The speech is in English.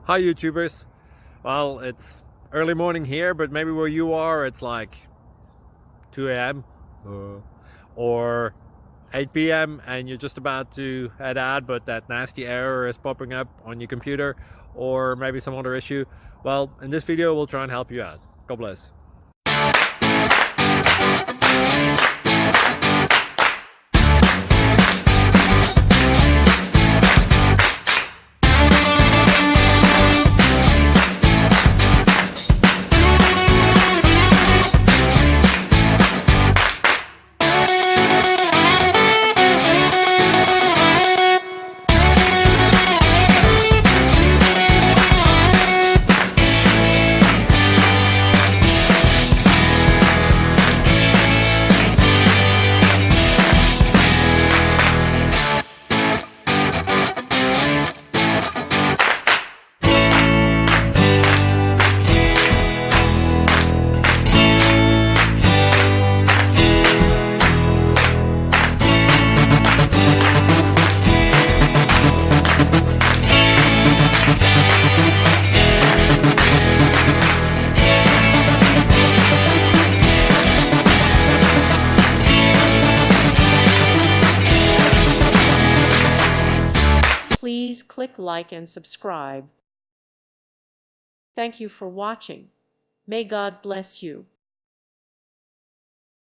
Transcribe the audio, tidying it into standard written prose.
Hi YouTubers. Well, it's early morning here, but maybe where you are it's like 2 a.m. Or 8 p.m. and you're just about to head out, but that nasty error is popping up on your computer, or maybe some other issue. Well, in this video we'll try and help you out. God bless. Please click like and subscribe. Thank you for watching. May God bless you.